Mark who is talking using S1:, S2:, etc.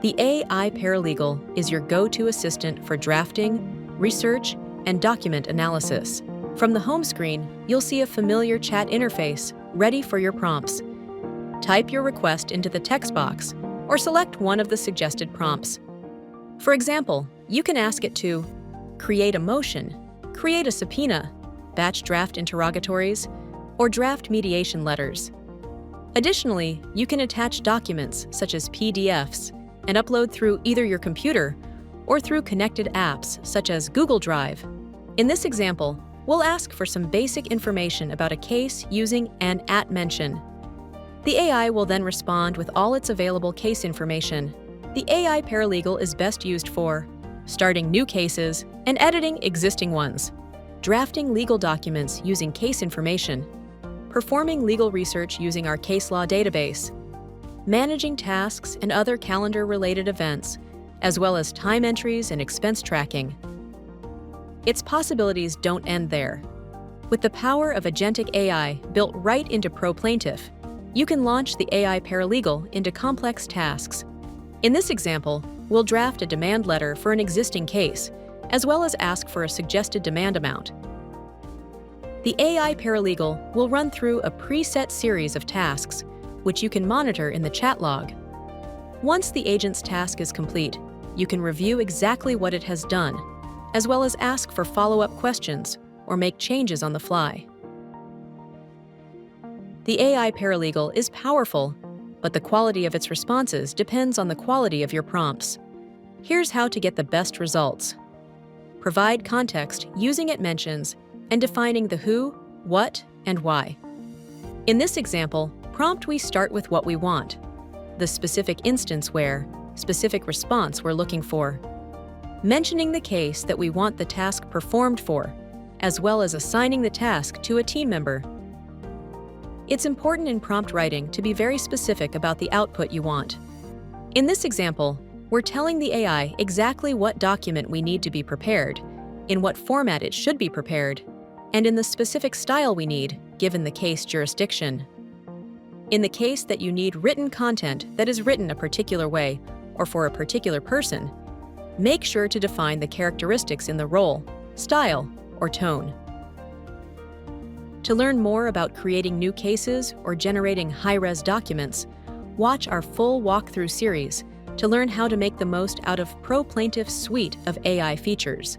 S1: The AI Paralegal is your go-to assistant for drafting, research, and document analysis. From the home screen, you'll see a familiar chat interface ready for your prompts. Type your request into the text box or select one of the suggested prompts. For example, you can ask it to create a motion, create a subpoena, batch draft interrogatories, or draft mediation letters. Additionally, you can attach documents such as PDFs and upload through either your computer or through connected apps such as Google Drive. In this example, we'll ask for some basic information about a case using an @mention. The AI will then respond with all its available case information. The AI Paralegal is best used for starting new cases and editing existing ones, drafting legal documents using case information, performing legal research using our case law database, managing tasks and other calendar-related events, as well as time entries and expense tracking. Its possibilities don't end there. With the power of agentic AI built right into ProPlaintiff, you can launch the AI Paralegal into complex tasks. In this example, we'll draft a demand letter for an existing case, as well as ask for a suggested demand amount. The AI Paralegal will run through a preset series of tasks, which you can monitor in the chat log. Once the agent's task is complete, you can review exactly what it has done, as well as ask for follow-up questions or make changes on the fly. The AI Paralegal is powerful, but the quality of its responses depends on the quality of your prompts. Here's how to get the best results. Provide context using @mentions and defining the who, what, and why. In this example, we start with what we want, the specific instance where, specific response we're looking for, mentioning the case that we want the task performed for, as well as assigning the task to a team member. It's important in prompt writing to be very specific about the output you want. In this example, we're telling the AI exactly what document we need to be prepared, in what format it should be prepared, and in the specific style we need, given the case jurisdiction. In the case that you need written content that is written a particular way or for a particular person, make sure to define the characteristics in the role, style, or tone. To learn more about creating new cases or generating high-res documents, watch our full walkthrough series to learn how to make the most out of ProPlaintiff's suite of AI features.